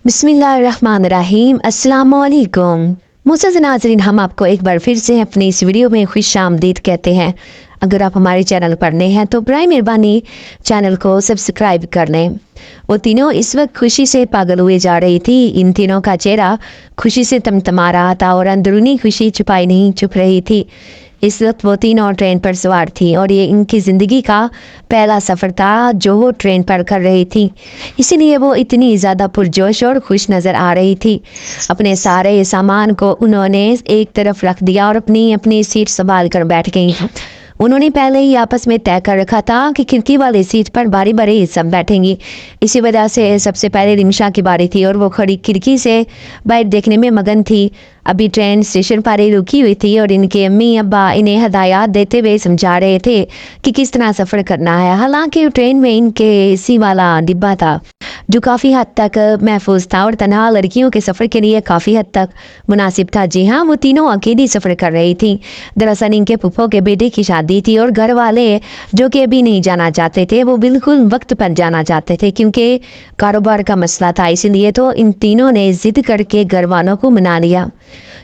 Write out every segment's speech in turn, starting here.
बिस्मिल्लाहिर्रहमानिर्रहीम अस्सलामुअलैकुम। मुअज़्ज़ज़ नाज़रीन, हम आपको एक बार फिर से अपनी इस वीडियो में खुश आमदीद कहते हैं। अगर आप हमारे चैनल पर नए हैं तो बराए मेहरबानी चैनल को सब्सक्राइब कर लें। वो तीनों इस वक्त खुशी से पागल हुए जा रही थी। इन तीनों का चेहरा खुशी से तमतमा रहा था और अंदरूनी खुशी छुपाई नहीं छुप रही थी। इस वक्त वो तीनों ट्रेन पर सवार थी और ये इनकी ज़िंदगी का पहला सफ़र था जो वो ट्रेन पर कर रही थी। इसीलिए वो इतनी ज़्यादा पुरजोश और खुश नज़र आ रही थी। अपने सारे सामान को उन्होंने एक तरफ रख दिया और अपनी अपनी सीट संभाल कर बैठ गई। उन्होंने पहले ही आपस में तय कर रखा था कि खिड़की वाली सीट पर बारी बारी सब बैठेंगी। इसी वजह से सबसे पहले रिमशा की बारी थी और वो खड़ी खिड़की से बाहर देखने में मगन थी। अभी ट्रेन स्टेशन पर ही रुकी हुई थी और इनके अम्मी अब्बा इन्हें हदायत देते हुए समझा रहे थे कि किस तरह सफ़र करना है। हालांकि ट्रेन में इनके एसी वाला डिब्बा था जो काफ़ी हद तक महफूज था और तनहा लड़कियों के सफ़र के लिए काफ़ी हद तक मुनासिब था। जी हाँ, वो तीनों अकेली सफ़र कर रही थी। दरअसल इनके फूफो के बेटे की शादी थी और घर वाले जो कि अभी नहीं जाना चाहते थे वो बिल्कुल वक्त पर जाना चाहते थे क्योंकि कारोबार का मसला था। इसीलिए तो इन तीनों ने ज़िद करके घर वालों को मना लिया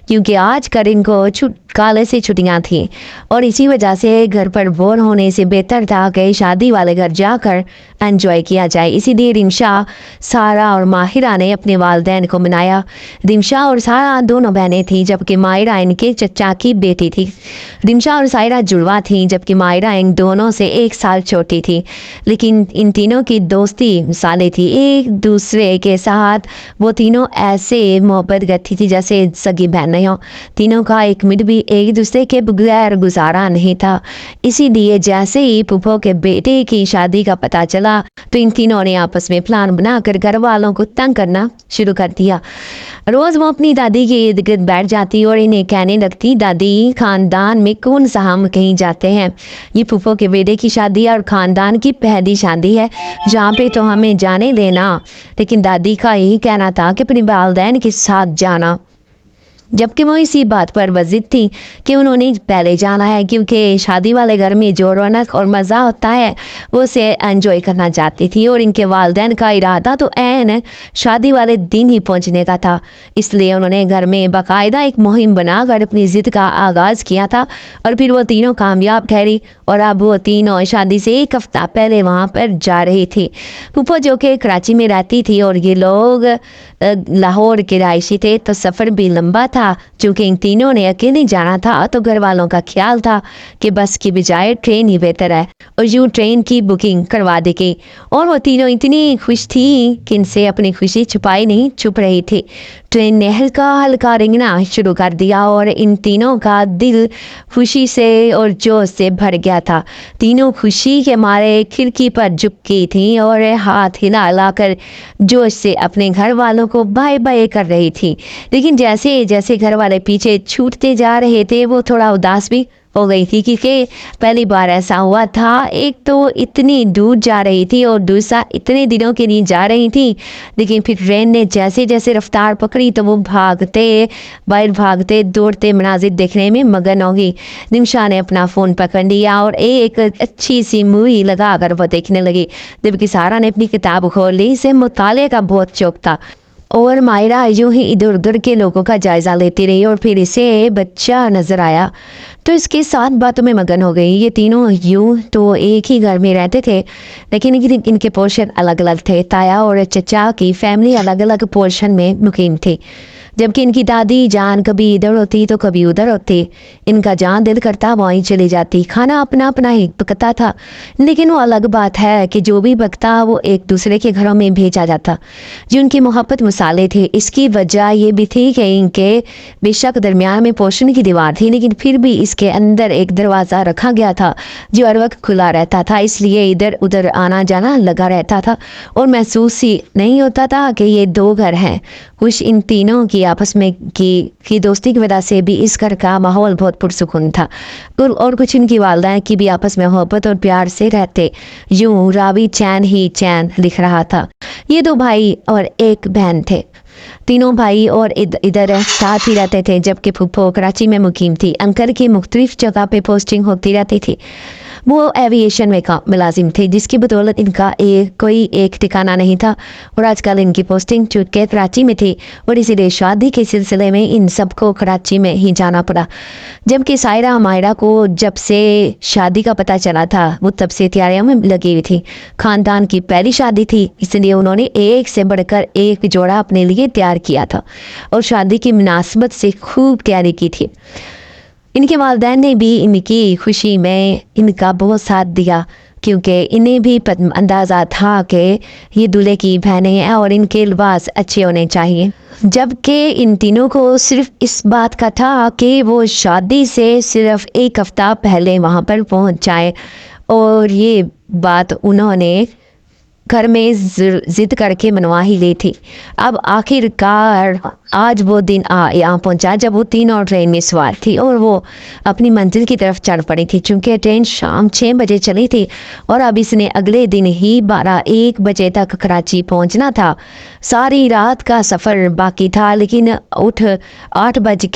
क्योंकि आज कर इनको काले से छुट्टियां थी और इसी वजह से घर पर बोर होने से बेहतर था कि शादी वाले घर जाकर एंजॉय किया जाए। इसीलिए रिमशा, सारा और माहिरा ने अपने वालिदैन को मनाया। रिमशा और सारा दोनों बहनें थीं जबकि माहिरा इनके चचा की बेटी थी। रिमशा और सायरा जुड़वा थीं जबकि माहिरा इन दोनों से 1 साल छोटी थी। लेकिन इन तीनों की दोस्ती मिसालें थी। एक दूसरे के साथ वो तीनों ऐसे मोहब्बत करती थी जैसे सगी बहनें हों। तीनों का एक मिनट भी एक दूसरे के बगैर गुजारा नहीं था। इसीलिए जैसे ही फूफो के बेटे की शादी का पता चला तो इन तीनों ने आपस में प्लान बनाकर घर वालों को तंग करना शुरू कर दिया। रोज़ वो अपनी दादी के इर्द गिर्द बैठ जाती और इन्हें कहने लगती, दादी खानदान में कौन सा हम कहीं जाते हैं, ये फूफो के बेटे की शादी और खानदान की पहली शादी है जहाँ पे तो हमें जाने देना। लेकिन दादी का यही कहना था कि अपने वालिदैन के साथ जाना, जबकि वो इसी बात पर वजिद थी कि उन्होंने पहले जाना है क्योंकि शादी वाले घर में जो रौनक और मज़ा होता है वो उसे एंजॉय करना चाहती थी और इनके वालिदैन का इरादा तो ऐन शादी वाले दिन ही पहुंचने का था। इसलिए उन्होंने घर में बाकायदा एक मुहिम बनाकर अपनी ज़िद का आगाज़ किया था और फिर वो तीनों कामयाब ठहरी और अब वो तीनों शादी से 1 हफ्ता पहले वहाँ पर जा रही थी। फूफो जो कि कराची में रहती थी और ये लोग लाहौर के रहायशी थे तो सफ़र भी लंबा था। चूँकि इन तीनों ने अकेले जाना था तो घर वालों का ख्याल था कि बस की बजाय ट्रेन ही बेहतर है और यूँ ट्रेन की बुकिंग करवा देगी। और वो तीनों इतनी खुश थी कि इनसे अपनी खुशी छुपाई नहीं छुप रही थी। ट्रेन ने हल्का हल्का रेंगना शुरू कर दिया और इन तीनों का दिल खुशी से और जोश से भर गया था। तीनों खुशी के मारे खिड़की पर झुकी थी और हाथ हिला हिलाकर जोश से अपने घर वालों को बाय बाय कर रही थी। लेकिन जैसे जैसे घर वाले पीछे छूटते जा रहे थे वो थोड़ा उदास भी हो गई थी क्योंकि पहली बार ऐसा हुआ था। एक तो इतनी दूर जा रही थी और दूसरा इतने दिनों के लिए जा रही थी। लेकिन फिर ट्रेन ने जैसे जैसे रफ्तार पकड़ी तो वो भागते दौड़ते मनाजिर देखने में मगन होगी। रिमशा ने अपना फ़ोन पकड़ लिया और एक अच्छी सी मूवी लगा कर वो देखने लगी जबकि सारा ने अपनी किताब खोल ली। इसे मुताले का बहुत शौक था और मायरा यूँ ही इधर उधर के लोगों का जायज़ा लेती रही और फिर इसे बच्चा नज़र आया तो इसके साथ बातों में मगन हो गई। ये तीनों यूँ तो एक ही घर में रहते थे लेकिन इनके पोर्शन अलग अलग थे। ताया और चचा की फैमिली अलग अलग पोर्शन में मुकीम थी जबकि इनकी दादी जान कभी इधर होती तो कभी उधर होती। इनका जान दिल करता वहीं चली जाती। खाना अपना अपना ही पकता था लेकिन वो अलग बात है कि जो भी पकता वो एक दूसरे के घरों में भेजा जाता जो उनकी मोहब्बत मसाले थे। इसकी वजह ये भी थी कि इनके बेशक दरमियान में पोर्शन की दीवार थी लेकिन फिर भी इसके अंदर एक दरवाज़ा रखा गया था जो हर वक्त खुला रहता था। इसलिए इधर उधर आना जाना लगा रहता था और महसूस ही नहीं होता था कि ये 2 घर हैं। कुछ इन तीनों की आपस में की दोस्ती की वजह से भी इस घर का माहौल बहुत पुरसुकून था और कुछ इनकी वालिदैन की भी आपस में मोहब्बत और प्यार से रहते। यूं रावी चैन ही चैन लिख रहा था। ये 2 भाई और 1 बहन थे। तीनों भाई और इधर साथ ही रहते थे जबकि फूफो कराची में मुकीम थी। अंकल की मुख्तलिफ जगह पे पोस्टिंग होती रहती थी। वो एविएशन में मुलाजिम थे, जिसकी बदौलत इनका कोई एक ठिकाना नहीं था और आजकल इनकी पोस्टिंग चुटके कराची में थी और इसीलिए शादी के सिलसिले में इन सबको कराची में ही जाना पड़ा। जबकि सायरा मायरा को जब से शादी का पता चला था वो तब से तैयारियों में लगी हुई थी। खानदान की पहली शादी थी, इसलिए उन्होंने एक से बढ़कर एक जोड़ा अपने लिए तैयार किया था और शादी की मुनासबत से खूब तैयारी की थी। इनके वालिदैन ने भी इनकी खुशी में इनका बहुत साथ दिया, क्योंकि इन्हें भी अंदाज़ा था कि ये दूल्हे की बहनें हैं और इनके लिबास अच्छे होने चाहिए। जबकि इन तीनों को सिर्फ इस बात का था कि वो शादी से सिर्फ एक हफ्ता पहले वहाँ पर पहुँच जाए और ये बात उन्होंने घर में जिद करके मनवा ही ली थी। अब आखिरकार आज वो दिन यहाँ पहुंचा जब वो तीनों ट्रेन में सवार थी और वो अपनी मंजिल की तरफ चढ़ पड़ी थी। चूँकि ट्रेन शाम 6 बजे चली थी और अब इसने अगले दिन ही 12-1 बजे तक कराची पहुंचना था। सारी रात का सफ़र बाकी था, लेकिन 8 बजे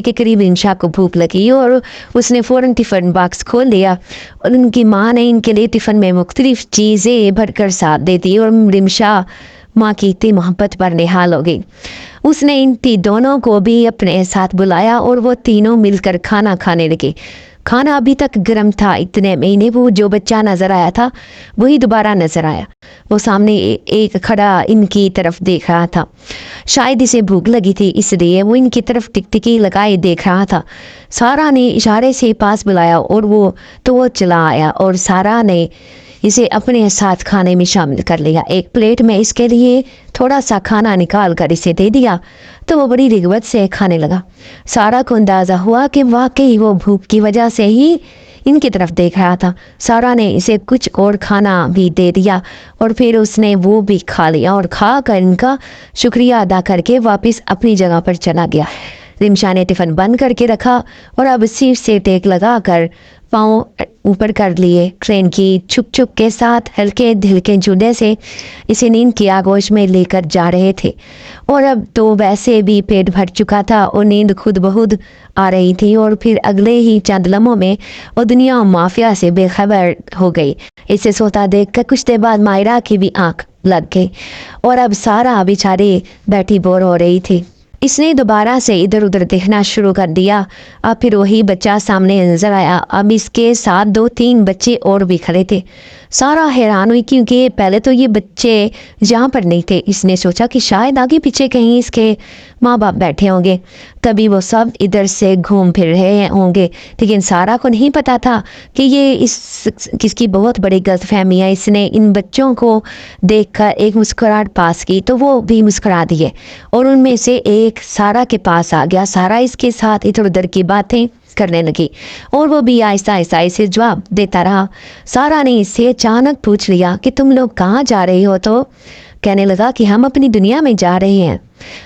के करीब इंशा को भूख लगी और उसने फ़ौरन टिफ़िन बॉक्स खोल लिया और उनकी माँ ने इनके लिए टिफ़िन में मुख्तलिफ़ चीज़ें भरकर साथ दे दी और रिमशा माँ की इतनी मोहब्बत पर निहाल हो गई। उसने इन दोनों को भी अपने साथ बुलाया और वो तीनों मिलकर खाना खाने लगे। खाना अभी तक गर्म था, इतने में इन्हें वो जो बच्चा नज़र आया था वही दोबारा नज़र आया। वो सामने एक खड़ा इनकी तरफ देख रहा था। शायद इसे भूख लगी थी, इसलिए वो इनकी तरफ टिकटिकी लगाए देख रहा था। सारा ने इशारे से पास बुलाया और वो चला आया और सारा ने इसे अपने साथ खाने में शामिल कर लिया। एक प्लेट में इसके लिए थोड़ा सा खाना निकाल कर इसे दे दिया तो वो बड़ी रिगवत से खाने लगा। सारा को अंदाज़ा हुआ कि वाकई वो भूख की वजह से ही इनकी तरफ देख रहा था। सारा ने इसे कुछ और खाना भी दे दिया और फिर उसने वो भी खा लिया और खा कर इनका शुक्रिया अदा करके वापस अपनी जगह पर चला गया। रिमशा ने टिफ़िन बंद करके रखा और अब सीट से टेक लगा कर पाँव ऊपर कर लिए। ट्रेन की छुक के साथ हल्के ढिलके झूले से इसे नींद की आगोश में लेकर जा रहे थे और अब तो वैसे भी पेट भर चुका था और नींद खुद बहुद आ रही थी और फिर अगले ही चंद लम्हों में वो दुनिया माफिया से बेखबर हो गई। इसे सोता देख कर कुछ देर बाद मायरा की भी आंख लग गई और अब सारा बेचारी बैठी बोर हो रही थी। इसने दोबारा से इधर उधर देखना शुरू कर दिया। अब फिर वही बच्चा सामने नजर आया। अब इसके साथ 2-3 बच्चे और भी खड़े थे। सारा हैरान हुई क्योंकि पहले तो ये बच्चे यहाँ पर नहीं थे। इसने सोचा कि शायद आगे पीछे कहीं इसके माँ बाप बैठे होंगे, तभी वो सब इधर से घूम फिर रहे होंगे। लेकिन सारा को नहीं पता था कि ये किसकी बहुत बड़ी गलतफहमी है। इसने इन बच्चों को देखकर एक मुस्कुराहट पास की तो वो भी मुस्कुरा दिए और उनमें से एक सारा के पास आ गया। सारा इसके साथ इधर उधर की बातें करने लगी और वो भी आहिस्ता आहिस्ता इसे जवाब देता रहा। सारा ने इससे अचानक पूछ लिया कि तुम लोग कहाँ जा रहे हो? तो कहने लगा कि हम अपनी दुनिया में जा रहे हैं।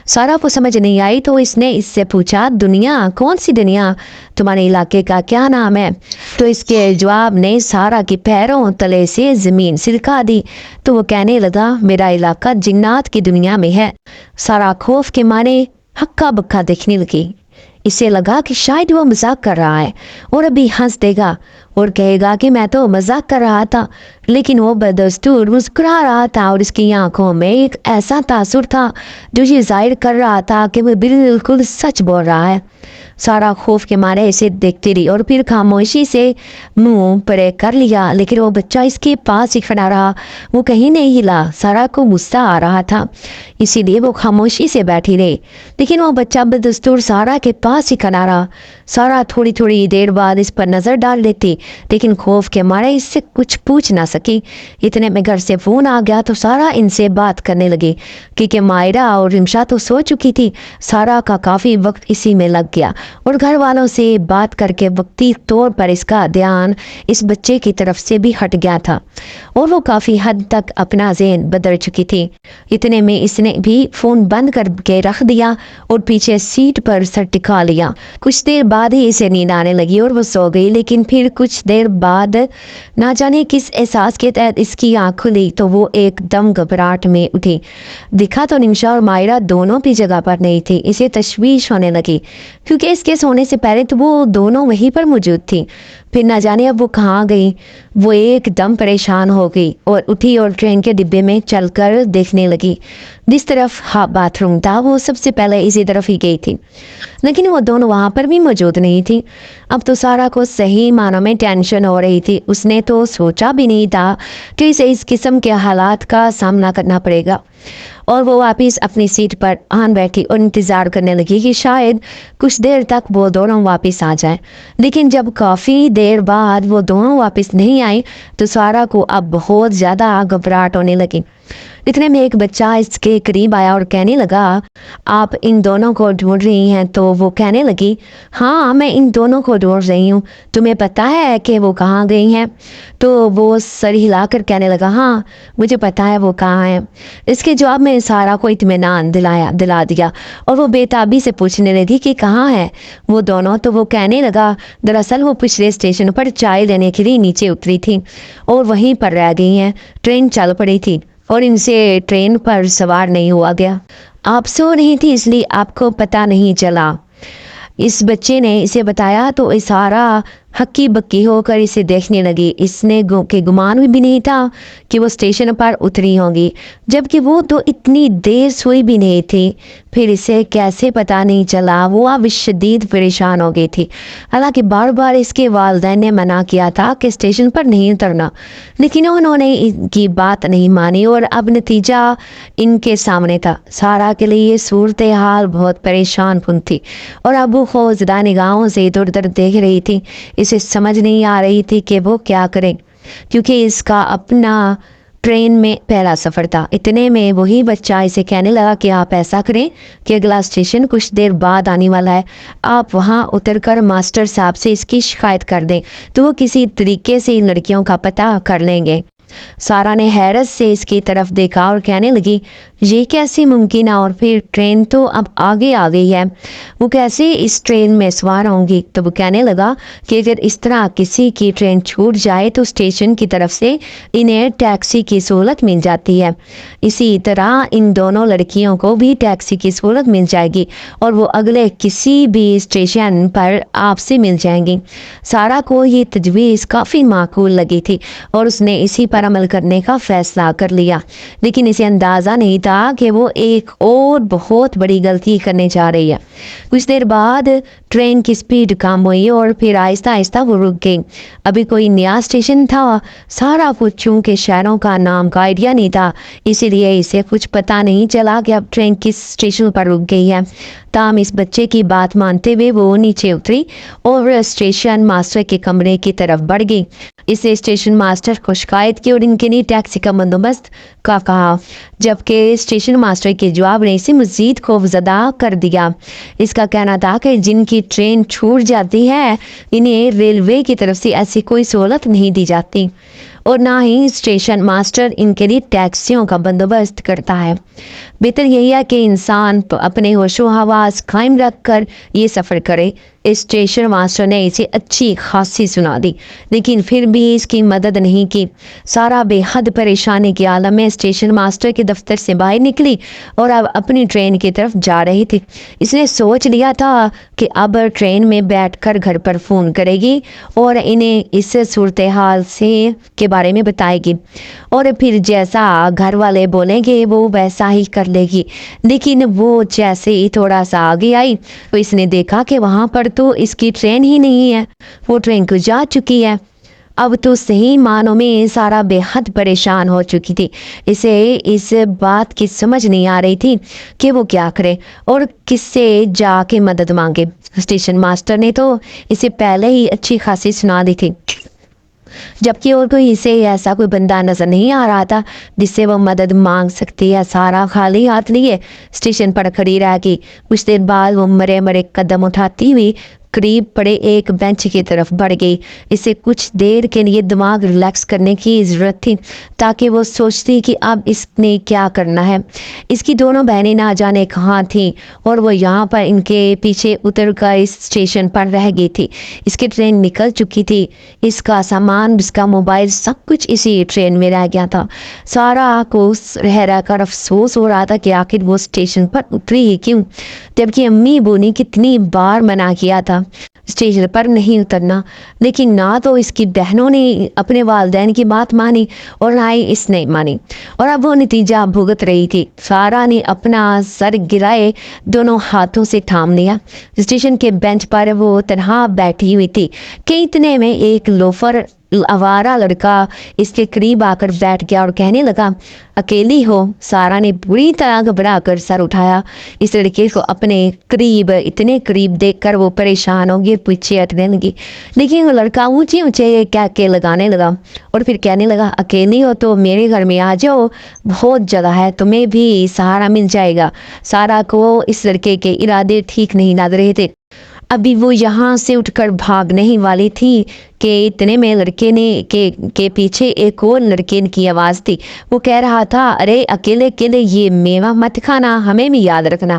सारा को समझ नहीं आई तो इसने इससे पूछा, दुनिया? कौन सी दुनिया? तुम्हारे इलाके का क्या नाम है? तो इसके जवाब ने सारा के पैरों तले से ज़मीन सिरका दी। तो वो कहने लगा, मेरा इलाका जिन्नात की दुनिया में है। सारा खौफ के मारे हक्का बक्का देखने लगी। इसे लगा कि शायद वो मजाक कर रहा है और अभी हंस देगा और कहेगा कि मैं तो मजाक कर रहा था, लेकिन वो बदस्तूर मुस्कुरा रहा था और इसकी आंखों में एक ऐसा तासुर था जो ये जाहिर कर रहा था कि वो बिल्कुल सच बोल रहा है। सारा खौफ के मारे इसे देखती रही और फिर खामोशी से मुंह परे कर लिया, लेकिन वो बच्चा इसके पास ही खड़ा रहा। वो कहीं नहीं हिला। सारा को गुस्सा आ रहा था, इसीलिए वो खामोशी से बैठी रही, लेकिन वो बच्चा बदस्तूर सारा के पास ही खड़ा रहा। सारा थोड़ी थोड़ी देर बाद इस पर नज़र डाल लेती, लेकिन खौफ के मारे इससे कुछ पूछ ना सकी। इतने में घर से फ़ोन आ गया तो सारा इनसे बात करने लगी, क्योंकि मायरा और रिमशा तो सो चुकी थी। सारा का काफ़ी वक्त इसी में लग गया और घर वालों से बात करके वक्ती तौर पर इसका ध्यान इस बच्चे की तरफ से भी हट गया था और वो काफ़ी हद तक अपना ज़हन बदल चुकी थी। इतने में इसने भी फ़ोन बंद करके रख दिया और पीछे सीट पर सर टिका लिया। कुछ देर बाद ही इसे नींद आने लगी और वो सो गई, लेकिन फिर कुछ देर बाद ना जाने किस एहसास के तहत इसकी आँख खुली तो वो एकदम घबराहट में उठी। दिखा तो निमिषा और मायरा दोनों भी जगह पर नहीं थी। इसे तशवीश होने लगी क्योंकि इसके सोने से पहले तो वो दोनों वहीं पर मौजूद थी। फिर ना जाने अब वो कहाँ गई। वो एकदम परेशान हो गई और उठी और ट्रेन के डिब्बे में चलकर देखने लगी। जिस तरफ बाथरूम था वो सबसे पहले इसी तरफ ही गई थी, लेकिन वो दोनों वहाँ पर भी मौजूद नहीं थी। अब तो सारा को सही मानों में टेंशन हो रही थी। उसने तो सोचा भी नहीं था कि इसे इस किस्म के हालात का सामना करना पड़ेगा। और वो वापस अपनी सीट पर आन बैठी और इंतज़ार करने लगी कि शायद कुछ देर तक वो दोनों वापस आ जाएं। लेकिन जब काफ़ी देर बाद वो दोनों वापस नहीं आई तो सारा को अब बहुत ज़्यादा घबराहट होने लगी। इतने में एक बच्चा इसके करीब आया और कहने लगा, आप इन दोनों को ढूंढ रही हैं? तो वो कहने लगी, हाँ मैं इन दोनों को ढूंढ रही हूँ, तुम्हें पता है कि वो कहाँ गई हैं? तो वो सर हिलाकर कहने लगा, हाँ मुझे पता है वो कहाँ है। इसके जवाब में सारा को इत्मीनान दिला दिया और वो बेताबी से पूछने लगी कि कहाँ है वो दोनों। तो वो कहने लगा, दरअसल वो पिछले स्टेशन पर चाय लेने के लिए नीचे उतरी थी और वहीं पर रह गई हैं। ट्रेन चल पड़ी थी और इनसे ट्रेन पर सवार नहीं हुआ गया। आप सो रही थी इसलिए आपको पता नहीं चला। इस बच्चे ने इसे बताया तो इशारा हक्की बक्की होकर इसे देखने लगी। इसने के गुमान भी नहीं था कि वो स्टेशन पर उतरी होंगी, जबकि वो तो इतनी देर सोई भी नहीं थी। फिर इसे कैसे पता नहीं चला? वो अब शदीद परेशान हो गई थी। हालांकि बार बार इसके वालिदैन ने मना किया था कि स्टेशन पर नहीं उतरना, लेकिन उन्होंने इनकी बात नहीं मानी और अब नतीजा इनके सामने था। सारा के लिए ये सूरत हाल बहुत परेशान कुन थी और अब वो खौफजदा निगाहों से इधर उधर देख रही थी। इसे समझ नहीं आ रही थी कि वो क्या करे, क्योंकि इसका अपना ट्रेन में पहला सफ़र था। इतने में वही बच्चा इसे कहने लगा कि आप ऐसा करें कि अगला स्टेशन कुछ देर बाद आने वाला है, आप वहाँ उतरकर मास्टर साहब से इसकी शिकायत कर दें, तो वो किसी तरीके से इन लड़कियों का पता कर लेंगे। सारा ने हैरत से इसकी तरफ देखा और कहने लगी, ये कैसे मुमकिन है? और फिर ट्रेन तो अब आगे आ गई है, वो कैसे इस ट्रेन में सवार होंगी? तो वो कहने लगा कि अगर इस तरह किसी की ट्रेन छूट जाए तो स्टेशन की तरफ से इन्हें टैक्सी की सहूलत मिल जाती है। इसी तरह इन दोनों लड़कियों को भी टैक्सी की सहूलत मिल जाएगी और वो अगले किसी भी स्टेशन पर आपसे मिल जाएंगी। सारा को ये तजवीज़ काफ़ी माकूल लगी थी और उसने इसी पर अमल करने का फैसला कर लिया। लेकिन इसे अंदाज़ा नहीं था कि वो एक और बहुत बड़ी गलती करने जा रही है। कुछ देर बाद ट्रेन की स्पीड कम हुई और फिर आहिस्ता आहिस्ता वो रुक गई। अभी कोई नया स्टेशन था। सारा कुछ चूँकि शहरों का नाम का आइडिया नहीं था, इसीलिए इसे कुछ पता नहीं चला कि अब ट्रेन किस स्टेशन पर रुक गई है। ताम इस बच्चे की बात मानते हुए वो नीचे उतरी और स्टेशन मास्टर के कमरे की तरफ बढ़ गई। इसे स्टेशन मास्टर को शिकायत की और इनके लिए टैक्सी का बंदोबस्त का कहा, जबकि स्टेशन मास्टर के जवाब ने इसे मज़ीद खौफज़दा कर दिया। इसका कहना था कि जिनकी ट्रेन छूट जाती है इन्हें रेलवे की तरफ से ऐसी कोई सहूलत नहीं दी जाती और ना ही स्टेशन मास्टर इनके लिए टैक्सियों का बंदोबस्त करता है। बेहतर यही है कि इंसान अपने होशो हवास कायम रख कर ये सफ़र करे। स्टेशन मास्टर ने इसे अच्छी खासी सुना दी, लेकिन फिर भी इसकी मदद नहीं की। सारा बेहद परेशानी के आलम में स्टेशन मास्टर के दफ्तर से बाहर निकली और अब अपनी ट्रेन की तरफ जा रही थी। इसने सोच लिया था कि अब ट्रेन में बैठकर घर पर फ़ोन करेगी और इन्हें इस सूरत हाल से के बारे में बताएगी और फिर जैसा घर वाले बोलेंगे वो वैसा ही कर लेगी। लेकिन वो जैसे ही थोड़ा सा आगे आई तो इसने देखा कि वहाँ पर तो इसकी ट्रेन ही नहीं है, वो ट्रेन गुजर चुकी है। अब तो सही मानों में सारा बेहद परेशान हो चुकी थी। इसे इस बात की समझ नहीं आ रही थी कि वो क्या करे और किससे जाके मदद मांगे। स्टेशन मास्टर ने तो इसे पहले ही अच्छी खासी सुना दी थी, जबकि और कोई इसे ऐसा कोई बंदा नजर नहीं आ रहा था जिससे वो मदद मांग सकती है। सारा खाली हाथ लिए स्टेशन पर खड़ी रह गई। कुछ देर बाद वो मरे मरे कदम उठाती हुई قریب پڑے ایک بینچ کی طرف بڑھ گئی۔ اسے کچھ دیر کے لیے دماغ ریلیکس کرنے کی ضرورت تھی تاکہ وہ سوچتی کہ اب اس نے کیا کرنا ہے۔ اس کی دونوں بہنیں نہ جانے کہاں تھیں اور وہ یہاں پر ان کے پیچھے اتر کر اس اسٹیشن پر رہ گئی تھی۔ اس کی ٹرین نکل چکی تھی، اس کا سامان، اس کا موبائل، سب کچھ اسی ٹرین میں رہ گیا تھا۔ سارا کو رہ کر افسوس ہو رہا تھا کہ آخر وہ اسٹیشن پر اتری ہی کیوں، جبکہ امی ابو نے کتنی بار منع کیا تھا اسٹیشن پر نہیں اترنا، لیکن نہ تو اس کی بہنوں نے اپنے والدین کی بات مانی اور نہ ہی اس نے مانی، اور اب وہ نتیجہ بھگت رہی تھی۔ سارا نے اپنا سر گرائے دونوں ہاتھوں سے تھام لیا۔ اسٹیشن کے بینچ پر وہ تنہا بیٹھی ہوئی تھی کہ اتنے میں ایک لوفر آوارہ لڑکا اس کے قریب آ کر بیٹھ گیا اور کہنے لگا، اکیلی ہو؟ سارا نے بری طرح گھبرا کر سر اٹھایا۔ اس لڑکے کو اپنے قریب، اتنے قریب دیکھ کر وہ پریشان ہو گئی، پیچھے ہٹنے لگی، لیکن وہ لڑکا اونچے اونچے کہکے لگانے لگا اور پھر کہنے لگا، اکیلی ہو تو میرے گھر میں آ جاؤ، بہت جگہ ہے، تمہیں بھی سہارا مل جائے گا۔ سارا کو اس لڑکے کے ارادے ٹھیک نہیں لگ رہے تھے۔ ابھی وہ یہاں سے اٹھ کر بھاگنے ہی والی تھی کہ اتنے میں لڑکے نے کے پیچھے ایک اور لڑکے کی آواز تھی۔ وہ کہہ رہا تھا، ارے اکیلے اکیلے یہ میوہ مت کھانا، ہمیں بھی یاد رکھنا۔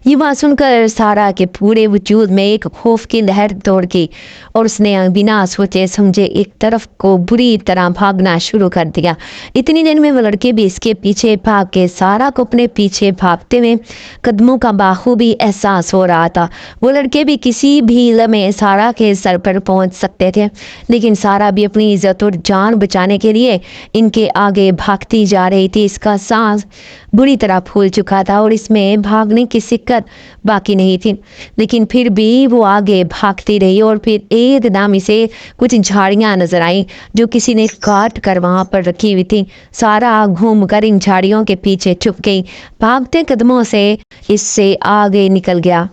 یہ بات سن کر سارا کے پورے وجود میں ایک خوف کی لہر دوڑ گئی اور اس نے بنا سوچے سمجھے ایک طرف کو بری طرح بھاگنا شروع کر دیا۔ اتنی دیر میں وہ لڑکے بھی اس کے پیچھے بھاگ کے سارا کو اپنے پیچھے بھاگتے ہوئے قدموں کا بخوبی احساس ہو رہا تھا۔ وہ لڑکے بھی کسی بھی لمحے سارا کے سر پر پہنچ سکتے تھے، لیکن سارا بھی اپنی عزت اور جان بچانے کے لیے ان کے آگے بھاگتی جا رہی تھی۔ اس کا سانس بری طرح پھول چکا تھا اور اس میں بھاگنے کی سکت باقی نہیں تھی، لیکن پھر بھی وہ آگے بھاگتی رہی اور پھر ایک دم اسے کچھ جھاڑیاں نظر آئیں جو کسی نے کاٹ کر وہاں پر رکھی ہوئی تھی۔ سارا گھوم کر ان جھاڑیوں کے پیچھے چھپ گئی، بھاگتے قدموں سے اس سے آگے نکل گیا۔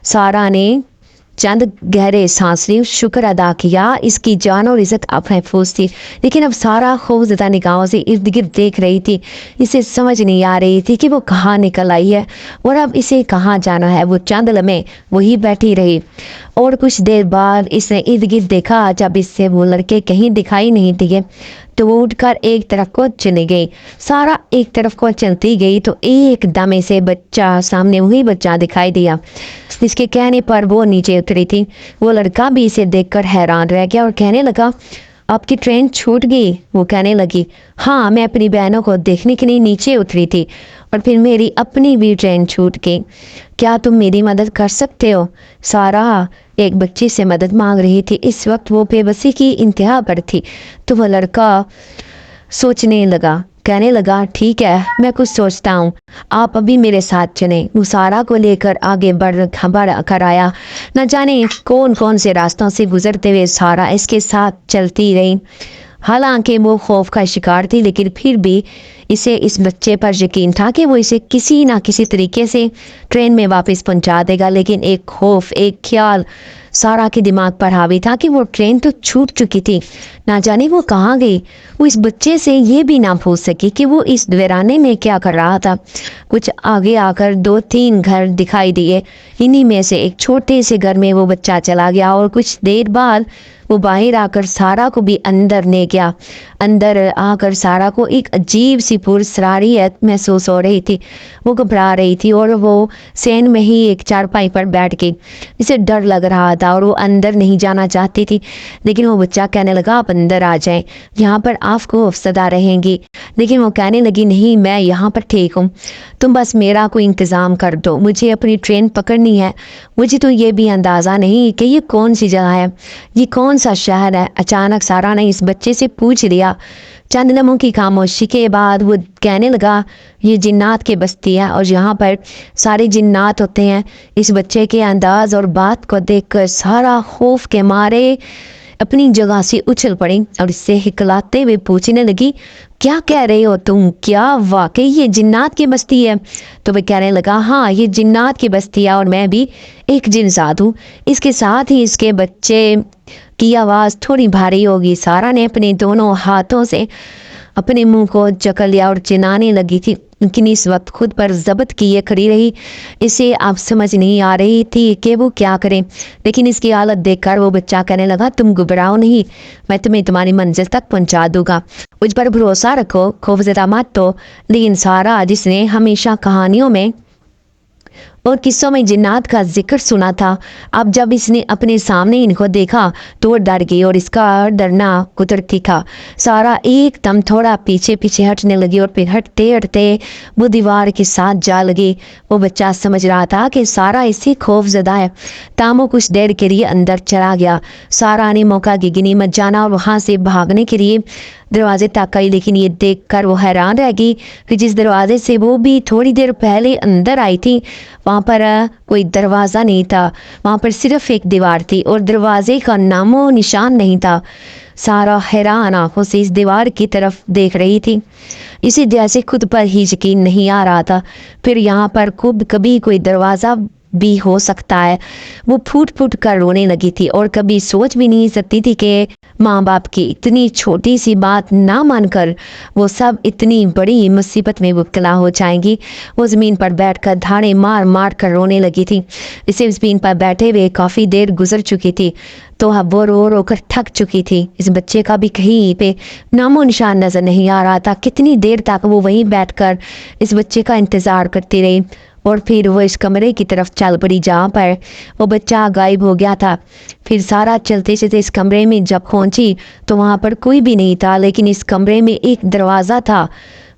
سارا نے چند گہرے سانس لی، شکر ادا کیا اس کی جان اور عزت اب محفوظ تھی، لیکن اب سارا خوفزدہ نگاہوں سے ارد گرد دیکھ رہی تھی۔ اسے سمجھ نہیں آ رہی تھی کہ وہ کہاں نکل آئی ہے اور اب اسے کہاں جانا ہے۔ وہ چند لمحے وہی بیٹھی رہی اور کچھ دیر بعد اس نے ارد گرد دیکھا۔ جب اس سے وہ لڑکے کہیں دکھائی نہیں دیے تو وہ اٹھ کر ایک طرف کو چلی گئی۔ سارا ایک طرف کو چلتی گئی تو ایک دم سے بچہ سامنے، وہی بچہ دکھائی دیا جس کے کہنے پر وہ نیچے اتری تھی۔ وہ لڑکا بھی اسے دیکھ کر حیران رہ گیا اور کہنے لگا، آپ کی ٹرین چھوٹ گئی؟ وہ کہنے لگی، ہاں، میں اپنی بہنوں کو دیکھنے کے لیے نیچے اتری تھی اور پھر میری اپنی بھی ٹرین چھوٹ گئی۔ کیا تم میری مدد کر سکتے ہو؟ سارا ایک بچی سے مدد مانگ رہی تھی۔ اس وقت وہ بے بسی کی انتہا پر تھی، تو وہ لڑکا سوچنے لگا، کہنے لگا، ٹھیک ہے، میں کچھ سوچتا ہوں، آپ ابھی میرے ساتھ چلیں۔ وہ سارا کو لے کر آگے بڑھ کر آیا۔ نہ جانے کون کون سے راستوں سے گزرتے ہوئے سارا اس کے ساتھ چلتی رہی۔ حالانکہ وہ خوف کا شکار تھی، لیکن پھر بھی اسے اس بچے پر یقین تھا کہ وہ اسے کسی نہ کسی طریقے سے ٹرین میں واپس پہنچا دے گا، لیکن ایک خوف، ایک خیال سارا کے دماغ پر حاوی تھا کہ وہ ٹرین تو چھوٹ چکی تھی، نہ جانے وہ کہاں گئی۔ وہ اس بچے سے یہ بھی نہ پوچھ سکی کہ وہ اس ویرانے میں کیا کر رہا تھا۔ کچھ آگے آ کر 2-3 گھر دکھائی دیے، انہی میں سے ایک چھوٹے سے گھر میں وہ بچہ چلا گیا اور کچھ دیر بعد وہ باہر آ کر سارا کو بھی اندر لے گیا۔ اندر آ کر سارا کو ایک عجیب سی پرسراریت محسوس ہو رہی تھی۔ وہ گھبرا رہی تھی اور وہ سین میں ہی ایک چارپائی پر بیٹھ گئی۔ اسے ڈر لگ رہا تھا اور وہ اندر نہیں جانا چاہتی تھی، لیکن وہ بچہ کہنے لگا، آپ اندر آ جائیں، یہاں پر آپ کو افسدہ رہیں گی۔ لیکن وہ کہنے لگی، نہیں، میں یہاں پر ٹھیک ہوں، تم بس میرا کوئی انتظام کر دو، مجھے اپنی ٹرین پکڑنی ہے۔ مجھے تو یہ بھی اندازہ نہیں کہ یہ کون سی جگہ ہے، یہ کون سا شہر ہے۔ اچانک سارا نے اس بچے سے پوچھ لیا۔ چند لمحوں کی خاموشی کے بعد وہ کہنے لگا، یہ جنات کی بستی ہے اور یہاں پر سارے جنات ہوتے ہیں۔ اس بچے کے انداز اور بات کو دیکھ کر سارا خوف کے مارے اپنی جگہ سے اچھل پڑی اور اس سے ہکلاتے ہوئے پوچھنے لگی، کیا کہہ رہے ہو تم؟ کیا واقعی یہ جنات کی بستی ہے؟ تو وہ کہنے لگا، ہاں، یہ جنات کی بستی ہے اور میں بھی ایک جن ذات ہوں۔ اس کے ساتھ ہی اس کے بچے کی آواز تھوڑی بھاری ہوگی۔ سارا نے اپنے دونوں ہاتھوں سے अपने मुंह को जकड़ लिया और चिल्लाने लगी थी, लेकिन इस वक्त खुद पर जब्त किए खड़ी रही। इसे अब समझ नहीं आ रही थी कि वो क्या करे, लेकिन इसकी हालत देखकर वो बच्चा कहने लगा, तुम घबराओ नहीं, मैं तुम्हें तुम्हारी मंजिल तक पहुंचा दूंगा, मुझ पर भरोसा रखो, खौफजदा मत तो। लेकिन सारा, जिसने हमेशा कहानियों में और किस्सों में जिन्नात का जिक्र सुना था, अब जब इसने अपने सामने इनको देखा तो वो डर गई और इसका डरना कुदरती था। सारा एकदम थोड़ा पीछे पीछे हटने लगी और फिर हटते हटते वो दीवार के साथ जा लगी। वो बच्चा समझ रहा था कि सारा इससे खौफजदा है, तामो कुछ देर के लिए अंदर चला गया। सारा ने मौका की गिनी मत जाना और वहाँ से भागने के लिए दरवाजे तक आई, लेकिन ये देखकर वो हैरान रह गई कि जिस दरवाजे से वो भी थोड़ी देर पहले अंदर आई थी वहाँ पर कोई दरवाज़ा नहीं था, वहाँ पर सिर्फ एक दीवार थी और दरवाजे का नामो निशान नहीं था। सारा हैरान आंखों से इस दीवार की तरफ देख रही थी, इसे जैसे खुद पर ही यकीन नहीं आ रहा था। फिर यहाँ पर खुद कभी कोई दरवाज़ा भी हो सकता है। वो फूट फूट कर रोने लगी थी और कभी सोच भी नहीं सकती थी कि माँ बाप की इतनी छोटी सी बात ना मानकर वो सब इतनी बड़ी मुसीबत में मुब्तला हो जाएंगी। वो ज़मीन पर बैठकर धाड़े मार मार कर रोने लगी थी। इसे ज़मीन पर बैठे हुए काफ़ी देर गुजर चुकी थी, तो अब वो रो रो कर थक चुकी थी। इस बच्चे का भी कहीं पे नामो निशान नज़र नहीं आ रहा था। कितनी देर तक वो वहीं बैठकर इस बच्चे का इंतज़ार करती रही और फिर वो इस कमरे की तरफ चल पड़ी जहाँ पर वो बच्चा गायब हो गया था। फिर सारा चलते चलते इस कमरे में जब पहुंची तो वहाँ पर कोई भी नहीं था, लेकिन इस कमरे में एक दरवाज़ा था।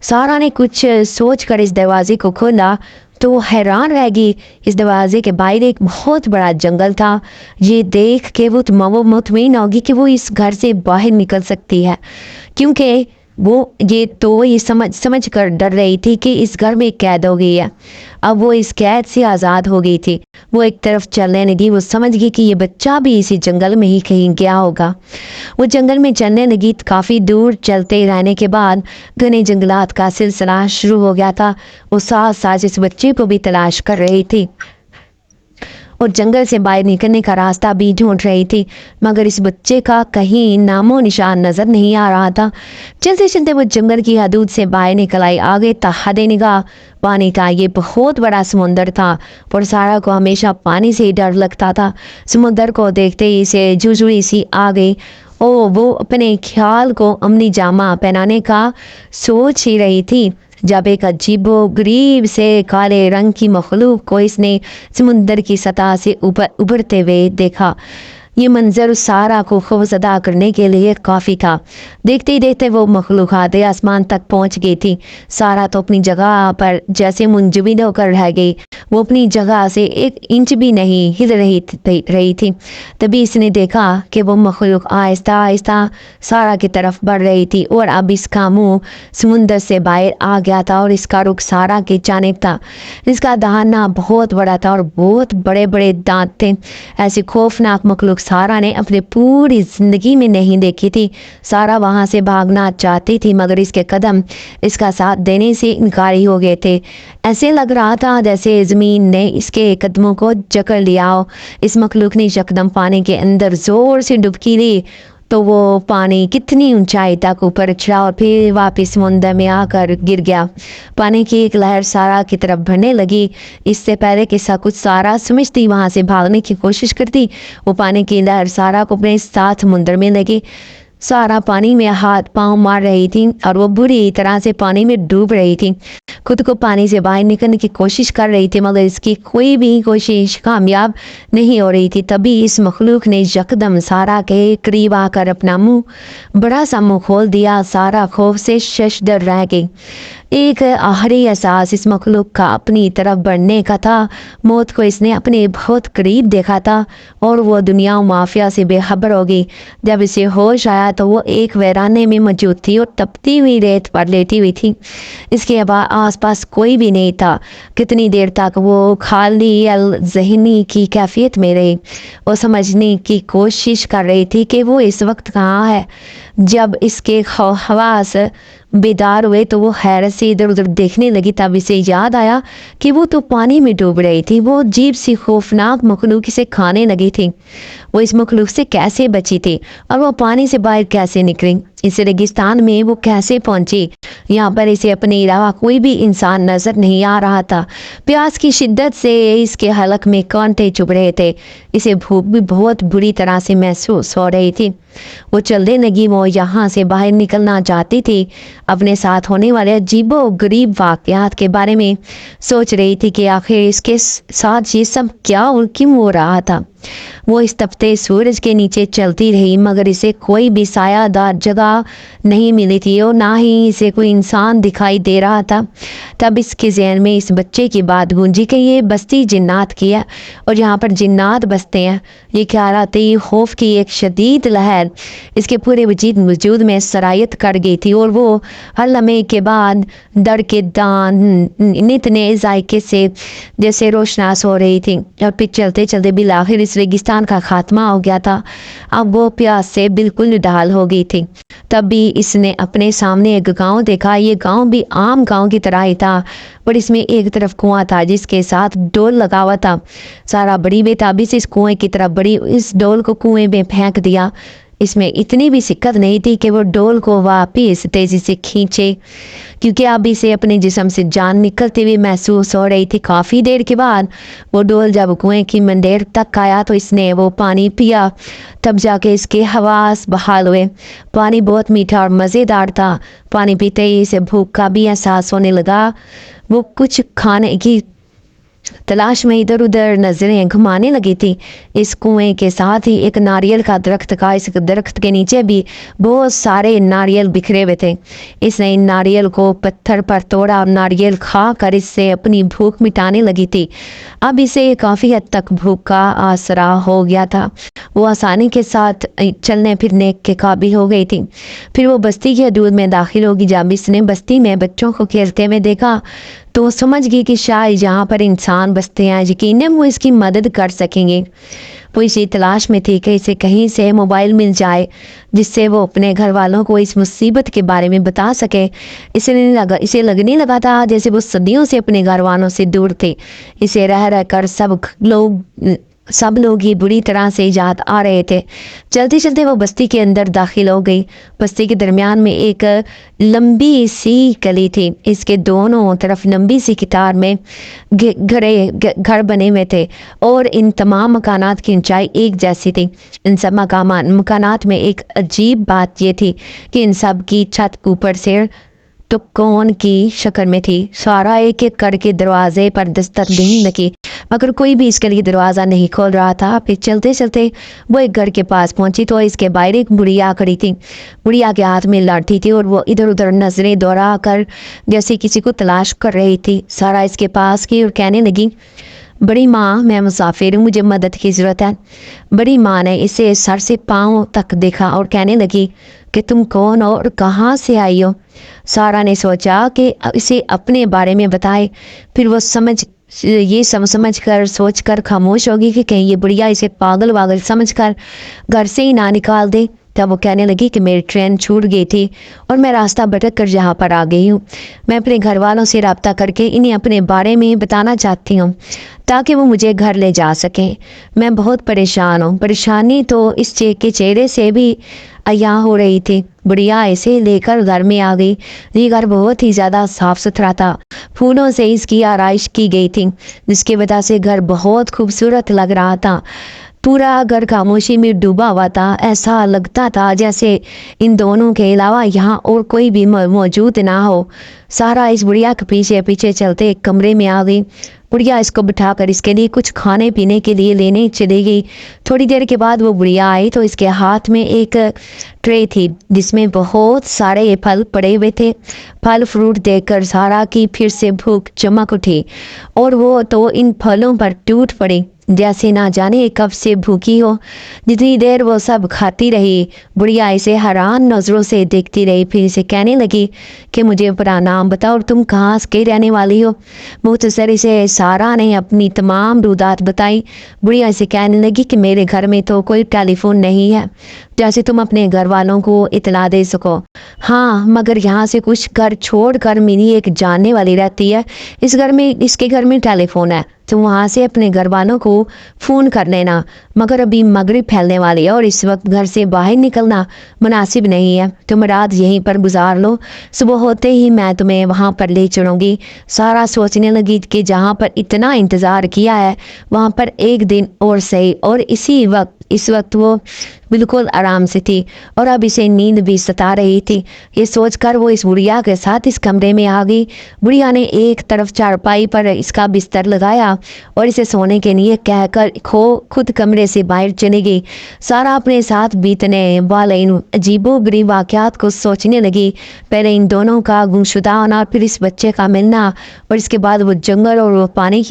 सारा ने कुछ सोच कर इस दरवाजे को खोला तो वो हैरान रह गई। इस दरवाजे के बाहर एक बहुत बड़ा जंगल था। ये देख के वो मुतमईन होगी कि वो इस घर से बाहर निकल सकती है, क्योंकि वो ये समझ कर डर रही थी कि इस घर में कैद हो गई है। अब वो इस कैद से आज़ाद हो गई थी। वो एक तरफ चलने लगी। वो समझ गई कि ये बच्चा भी इसी जंगल में ही कहीं गया होगा। वो जंगल में चलने लगी। काफ़ी दूर चलते रहने के बाद घने जंगलात का सिलसिला शुरू हो गया था। वो साथ साथ इस बच्चे को भी तलाश कर रही थी और जंगल से बाहर निकलने का रास्ता भी ढूंढ रही थी, मगर इस बच्चे का कहीं नामो निशान नज़र नहीं आ रहा था। चलते चलते वो जंगल की हदूद से बाहर निकल आई। आगे तहदे निगाह पानी का ये बहुत बड़ा समुंदर था और सारा को हमेशा पानी से ही डर लगता था। समुंदर को देखते ही इसे जुजुड़ी सी आ गई। वो अपने ख्याल को अमनी जामा पहनाने का सोच ही रही थी जब एक अजीबो गरीब से काले रंग की मखलूक को इसने समुंदर की सतह से उभरते हुए देखा। ये मंजर सारा को खौफजदा करने के लिए काफ़ी था। देखते ही देखते वो मखलूक आधे आसमान तक पहुंच गई थी। सारा तो अपनी जगह पर जैसे मुंजमद होकर रह गई। वो अपनी जगह से एक इंच भी नहीं हिल रही थी। तभी इसने देखा कि वो मखलूक आहिस्ता आहिस्ता सारा की तरफ बढ़ रही थी और अब इसका मुंह समुंदर से बाहर आ गया था और इसका रुख सारा की जानिब था। इसका दहाना बहुत बड़ा था और बहुत बड़े बड़े दांत थे। ऐसी खौफनाक मखलूक सारा ने अपनी पूरी जिंदगी में नहीं देखी थी। सारा वहाँ से भागना चाहती थी, मगर इसके कदम इसका साथ देने से इनकारी हो गए थे। ऐसे लग रहा था जैसे ज़मीन ने इसके कदमों को जकड़ लिया हो। इस मखलूक ने यकदम पानी के अंदर ज़ोर से डुबकी ली तो वो पानी कितनी ऊंचाई तक ऊपर चढ़ा और फिर वापस समुंदर में आकर गिर गया। पानी की एक लहर सारा की तरफ बढ़ने लगी। इससे पहले कि सब कुछ सारा समझती वहाँ से भागने की कोशिश करती, वो पानी की लहर सारा को अपने साथ समुंदर में लगी। सारा पानी में हाथ पांव मार रही थी और वो बुरी तरह से पानी में डूब रही थी। खुद को पानी से बाहर निकलने की कोशिश कर रही थी, मगर इसकी कोई भी कोशिश कामयाब नहीं हो रही थी। तभी इस मखलूक ने यकदम सारा के करीब आकर अपना मुंह बड़ा सा मुंह खोल दिया। सारा खौफ से शशदर रह गई। एक आखिरी एहसास इस मखलूक का अपनी तरफ बढ़ने का था। मौत को इसने अपने बहुत करीब देखा था और वो दुनिया माफिया से बेखबर हो गई। जब इसे होश आया तो वो एक वीराने में मौजूद थी और तपती हुई रेत पर लेटी हुई थी। इसके आसपास कोई भी नहीं था। कितनी देर तक वो खाली ज़हनी की कैफियत में रही। वो समझने की कोशिश कर रही थी कि वो इस वक्त कहाँ है। जब इसके हवास बेदार हुए तो वो हैरत से इधर उधर देखने लगी। तब इसे याद आया कि वो तो पानी में डूब रही थी। वो अजीब सी खौफनाक मखलूक इसे खाने लगी थी। वो इस मखलूक से कैसे बची थी और वो पानी से बाहर कैसे निकली, इस रेगिस्तान में वो कैसे पहुंची। यहाँ पर इसे अपने अलावा कोई भी इंसान नजर नहीं आ रहा था। प्यास की शिद्दत से इसके हलक में कांटे चुभ रहे थे। इसे भूख भी बहुत बुरी तरह से महसूस हो रही थी। वो चलने लगी। वो यहाँ से बाहर निकलना चाहती थी। अपने साथ होने वाले अजीबो गरीब वाकयात के बारे में सोच रही थी कि आखिर इसके साथ ये सब क्या और क्यों हो रहा था। वो इस तपते सूरज के नीचे चलती रही, मगर इसे कोई भी सायादार जगह नहीं मिली थी और ना ही इसे कोई इंसान दिखाई दे रहा था। तब इसके ज़हन में इस बच्चे की बात गूंजी कि ये बस्ती जिन्नात की है और यहाँ पर जिन्नात बसते हैं। ये ख्याल आते ही खौफ की एक शदीद लहर इसके पूरे वजूद में सरायत कर गई थी और वो हर लम्हे के बाद डर के दान नितने जायके से जैसे रोशनास हो रही थी। और फिर चलते चलते बिलाखिर इस रेगिस्तान का खात्मा हो गया था। अब वो प्यास से बिल्कुल निढाल हो गई थी। तब भी इसने अपने सामने एक गांव देखा। ये गांव भी आम गांव की तरह ही था, पर इसमें एक तरफ कुआं था जिसके साथ डोल लगा हुआ था। सारा बड़ी बेताबी से इस कुएं की तरफ बड़ी इस डोल को कुएं में फेंक दिया। इसमें इतनी भी सिक्कत नहीं थी कि वो डोल को वापिस तेजी से खींचे, क्योंकि अब इसे अपने जिस्म से जान निकलती हुई महसूस हो रही थी। काफ़ी देर के बाद वो डोल जब कुएं की मंडेर तक आया तो इसने वो पानी पिया। तब जाके इसके हवास बहाल हुए। पानी बहुत मीठा और मज़ेदार था। पानी पीते ही इसे भूख का भी एहसास होने लगा। वो कुछ खाने की तलाश में इधर उधर नजरें घुमाने लगी थी। इस कुएं के साथ ही एक नारियल का दरख्त था। इस दरख्त के नीचे भी बहुत सारे नारियल बिखरे हुए थे। इसने इन नारियल को पत्थर पर तोड़ा और नारियल खा कर इससे अपनी भूख मिटाने लगी थी। अब इसे काफ़ी हद तक भूख का आसरा हो गया था। वो आसानी के साथ चलने फिरने के काबिल हो गई थी। फिर वो बस्ती की हदूद में दाखिल होगी। जब इसने बस्ती में बच्चों को खेलते हुए देखा तो समझ गई कि शायद जहाँ पर इंसान बसते हैं यकीनन वो इसकी मदद कर सकेंगे। वो इसी तलाश में थी कि इसे कहीं से मोबाइल मिल जाए जिससे वो अपने घर वालों को इस मुसीबत के बारे में बता सके। इसे लगने लगा था जैसे वो सदियों से अपने घर वालों से दूर थे। इसे रह रह कर सब लोग ये बुरी तरह से याद आ रहे थे। चलते चलते वो बस्ती के अंदर दाखिल हो गई। बस्ती के दरमियान में एक लंबी सी गली थी। इसके दोनों तरफ लंबी सी कतार में घर बने हुए थे और इन तमाम मकानात की ऊंचाई एक जैसी थी। इन सब मकानात में एक अजीब बात ये थी कि इन सब की छत ऊपर से तो कौन की शक्ल में थी। सारा एक एक करके दरवाजे पर दस्तक देने लगी, मगर कोई भी इसके लिए दरवाज़ा नहीं खोल रहा था। फिर चलते चलते वो एक घर के पास पहुंची तो इसके बाहर एक बुढ़िया खड़ी थी। बुढ़िया के हाथ में लाठी थी और वो इधर उधर नजरें दौड़ा कर जैसे किसी को तलाश कर रही थी। सारा इसके पास की और कहने लगी, बड़ी माँ मैं मुसाफिर हूँ, मुझे मदद की ज़रूरत है। बड़ी माँ ने इसे सर से पाँव तक देखा और कहने लगी कि तुम कौन हो और कहाँ से आई हो। सारा ने सोचा कि इसे अपने बारे में बताए। फिर वो समझ कर सोच कर खामोश होगी कि कहीं ये बुढ़िया इसे पागल वागल समझ कर घर से ही ना निकाल दे। तब वो कहने लगी कि मेरी ट्रेन छूट गई थी और मैं रास्ता भटक कर यहाँ पर आ गई हूँ। मैं अपने घर वालों से रब्ता करके इन्हें अपने बारे में बताना चाहती हूँ ताकि वो मुझे घर ले जा सकें। मैं बहुत परेशान हूँ। परेशानी तो इस के चेहरे से भी अया हो रही थी। बुढ़िया इसे लेकर घर में आ गई। ये घर बहुत ही ज़्यादा साफ सुथरा था। फूलों से इसकी आराइश की गई थी जिसकी वजह से घर बहुत खूबसूरत लग रहा था। पूरा घर खामोशी में डूबा हुआ था। ऐसा लगता था जैसे इन दोनों के अलावा यहाँ और कोई भी मौजूद ना हो। सारा इस बुढ़िया के पीछे पीछे चलते एक कमरे में आ गई। बुढ़िया इसको बिठाकर इसके लिए कुछ खाने पीने के लिए लेने चली गई। थोड़ी देर के बाद वो बुढ़िया आई तो इसके हाथ में एक ट्रे थी जिसमें बहुत सारे फल पड़े हुए थे। फल फ्रूट देखकर सारा की फिर से भूख चमक उठी और वो तो इन फलों पर टूट पड़ी जैसे ना जाने कब से भूखी हो। जितनी देर वो सब खाती रही बुढ़िया इसे हैरान नज़रों से देखती रही। फिर इसे कहने लगी कि मुझे अपना नाम बताओ और तुम कहाँ के रहने वाली हो। मुख्तसर इसे सारा ने अपनी तमाम रुदात बताई। बुढ़िया इसे कहने लगी कि मेरे घर में तो कोई टेलीफोन नहीं है जैसे तुम अपने घर वालों को इतला दे सको। हाँ, मगर यहाँ से कुछ घर छोड़ कर मेरी एक जानने वाली रहती है। इसके घर में टेलीफोन है। तो वहाँ से अपने घर वालों को फ़ोन कर लेना, मगर अभी मगरिब फैलने वाली है और इस वक्त घर से बाहर निकलना मुनासिब नहीं है, तुम रात यहीं पर गुजार लो, सुबह होते ही मैं तुम्हें वहाँ पर ले चलूँगी। सारा सोचने लगी कि जहाँ पर इतना इंतज़ार किया है वहाँ पर एक दिन और सही, और इस वक्त वो बिल्कुल आराम से थी और अब इसे नींद भी सता रही थी। ये सोचकर वो इस बुढ़िया के साथ इस कमरे में आ गई। बुढ़िया ने एक तरफ चारपाई पर इसका बिस्तर लगाया और इसे सोने के लिए कहकर खुद कमरे से बाहर चली गई। सारा अपने साथ बीतने वाले इन अजीबोगरीब वाक़यात को सोचने लगी। पहले इन दोनों का गुमशुदा होना, फिर इस बच्चे का मिलना, और इसके बाद वो जंगल और वो पानी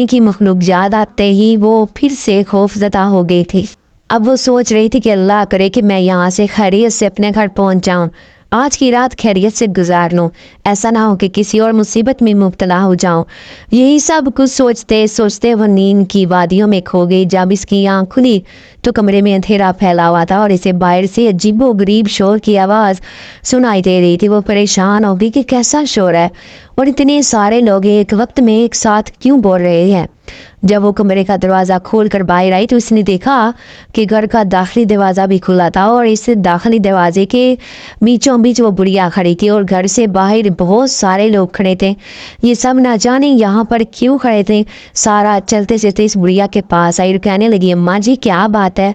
की मखलूक याद आते ही वो फिर से खौफज़दा हो गई थी। अब वो सोच रही थी कि अल्लाह करे कि मैं यहाँ से खैरियत से अपने घर पहुँच जाऊँ, आज की रात खैरियत से गुजार लूँ, ऐसा ना हो कि किसी और मुसीबत में मुब्तला हो जाऊँ। यही सब कुछ सोचते सोचते वो नींद की वादियों में खो गई। जब इसकी आँख खुली तो कमरे में अंधेरा फैला हुआ था और इसे बाहर से अजीबो गरीब शोर की आवाज़ सुनाई दे रही थी। वो परेशान हो गई कि कैसा शोर है और इतने सारे लोग एक वक्त में एक साथ क्यों बोल रहे हैं। जब वो कमरे का दरवाज़ा खोल कर बाहर आई तो उसने देखा कि घर का दाखिली दरवाज़ा भी खुला था और इस दाखिली दरवाजे के बीचों बीच वो बुढ़िया खड़ी थी और घर से बाहर बहुत सारे लोग खड़े थे। ये सब ना जाने यहाँ पर क्यों खड़े थे। सारा चलते चलते इस बुढ़िया के पास आई और कहने लगी, अम्मा जी क्या बात है,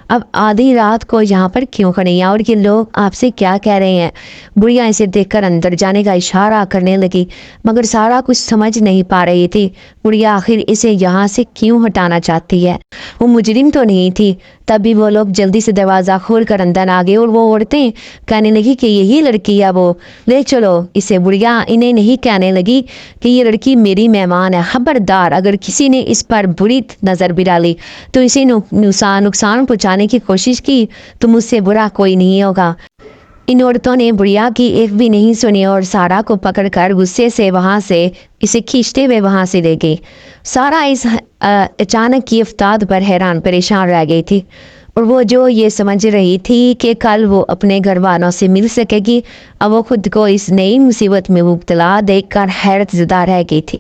अब आधी रात को यहाँ पर क्यों खड़े हैं और ये लोग आपसे क्या कह रहे हैं। बुढ़िया इसे देखकर अंदर जाने का इशारा करने लगी, मगर सारा कुछ समझ नहीं पा रही थी। बुढ़िया आखिर इसे यहाँ से क्यों हटाना चाहती है। वो मुजरिम तो नहीं थी। तभी वो लोग जल्दी से दरवाज़ा खोल कर अंदर आ गए और वो औरतें कहने लगी कि यही लड़की है, वो ले चलो इसे। बुढ़िया इन्हें नहीं कहने लगी कि ये लड़की मेरी मेहमान है, खबरदार अगर किसी ने इस पर बुरी नज़र भी डाली तो इसे नुकसान पहुँचाने की कोशिश की तो मुझसे बुरा कोई नहीं होगा। इन औरतों ने बुढ़िया की एक भी नहीं सुनी और सारा को पकड़कर गुस्से से वहाँ से इसे खींचते हुए वहाँ से ले गई। सारा इस अचानक की अफ्ताद पर हैरान परेशान रह गई थी और वो जो ये समझ रही थी कि कल वो अपने घर वालों से मिल सकेगी, अब वो खुद को इस नई मुसीबत में मुब्तला देखकर हैरत ज़दा रह गई थी।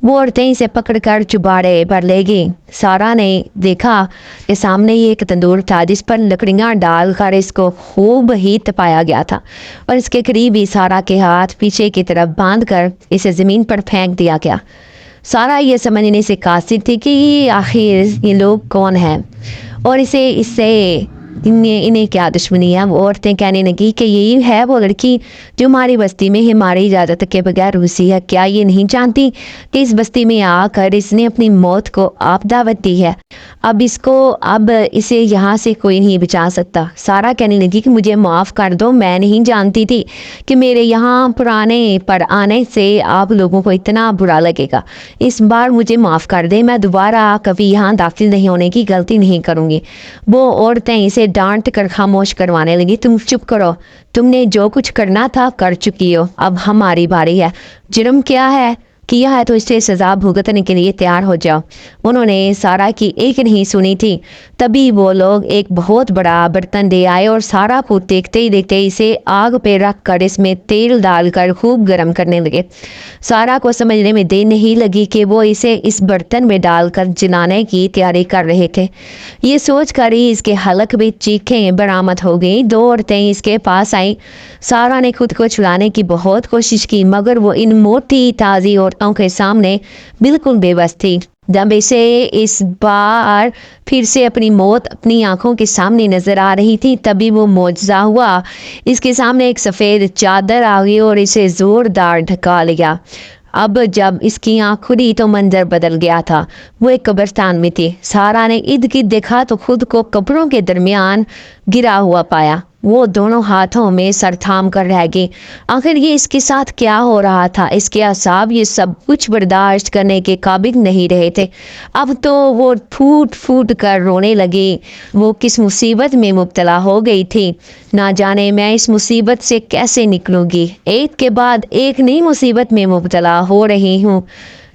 वो औरतें इसे पकड़कर चुबाड़े पर ले गई। सारा ने देखा कि सामने ही एक तंदूर था जिस पर लकड़ियाँ डालकर इसको खूब ही तपाया गया था और इसके करीब ही सारा के हाथ पीछे की तरफ बांधकर इसे ज़मीन पर फेंक दिया गया। सारा ये समझने से कासिर थी कि आखिर ये लोग कौन हैं और इससे इन्हें क्या दुश्मनी है। वो औरतें कहने लगी कि यही है वो लड़की जो हमारी बस्ती में हमारी इजाज़त के बगैर घुसी है। क्या ये नहीं जानती कि इस बस्ती में आकर इसने अपनी मौत को आप दावत दी है। अब इसे यहाँ से कोई नहीं बचा सकता। सारा कहने लगी कि मुझे माफ़ कर दो, मैं नहीं जानती थी कि मेरे यहाँ पुराने पर आने से आप लोगों को इतना बुरा लगेगा। इस बार मुझे माफ़ कर दे, मैं दोबारा कभी यहाँ दाखिल नहीं होने की गलती नहीं करूँगी। वो औरतें इसे डांट कर खामोश करवाने लगी, तुम चुप करो, तुमने जो कुछ करना था कर चुकी हो, अब हमारी बारी है। जुर्म किया है तो इससे सज़ा भुगतने के लिए तैयार हो जाओ। उन्होंने सारा की एक नहीं सुनी थी। तभी वो लोग एक बहुत बड़ा बर्तन ले आए और सारा को देखते ही देखते इसे आग पे रख कर इसमें तेल डालकर खूब गर्म करने लगे। सारा को समझने में देर नहीं लगी कि वो इसे इस बर्तन में डालकर जलाने की तैयारी कर रहे थे। ये सोच कर ही इसके हलक में चीखें बरामद हो गई। दो औरतें इसके पास आई। सारा ने खुद को छुड़ाने की बहुत कोशिश की, मगर वो इन मोटी ताज़ी औरतों के सामने बिल्कुल बेबस थी। जब इसे इस बार फिर से अपनी मौत अपनी आंखों के सामने नजर आ रही थी, तभी वो मौजज़ा हुआ। इसके सामने एक सफ़ेद चादर आ गई और इसे ज़ोरदार ढका लिया। अब जब इसकी आँख खुली तो मंजर बदल गया था। वो एक कब्रिस्तान में थी। सारा ने इर्द गिर्द देखा तो खुद को कब्रों के दरमियान गिरा हुआ पाया। वो दोनों हाथों में सर थाम कर रह गई। आखिर ये इसके साथ क्या हो रहा था। इसके असाब ये सब कुछ बर्दाश्त करने के काबिल नहीं रहे थे। अब तो वो फूट फूट कर रोने लगी। वो किस मुसीबत में मुब्तला हो गई थी। ना जाने मैं इस मुसीबत से कैसे निकलूंगी। एक के बाद एक नई मुसीबत में मुब्तला हो रही हूँ।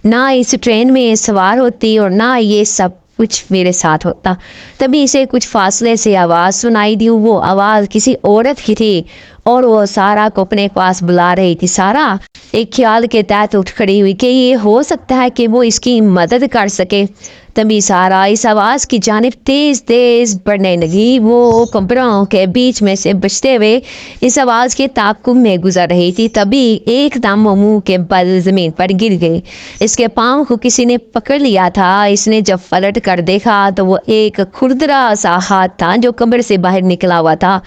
ना इस ट्रेन में सवार होती और ना ये सब कुछ मेरे साथ होता। तभी इसे कुछ फासले से आवाज़ सुनाई दी। वो आवाज़ किसी औरत की थी اور وہ سارا کو اپنے پاس بلا رہی تھی۔ سارا ایک خیال کے تحت اٹھ کھڑی ہوئی کہ یہ ہو سکتا ہے کہ وہ اس کی مدد کر سکے۔ تبھی سارا اس آواز کی جانب تیز تیز بڑھنے لگی۔ وہ کمروں کے بیچ میں سے بچتے ہوئے اس آواز کے تعاقب میں گزر رہی تھی۔ تبھی ایک دم وہ منہ کے بل زمین پر گر گئی۔ اس کے پاؤں کو کسی نے پکڑ لیا تھا۔ اس نے جب پلٹ کر دیکھا تو وہ ایک کھردرا سا ہاتھ تھا جو کمر سے باہر نکلا ہوا تھا۔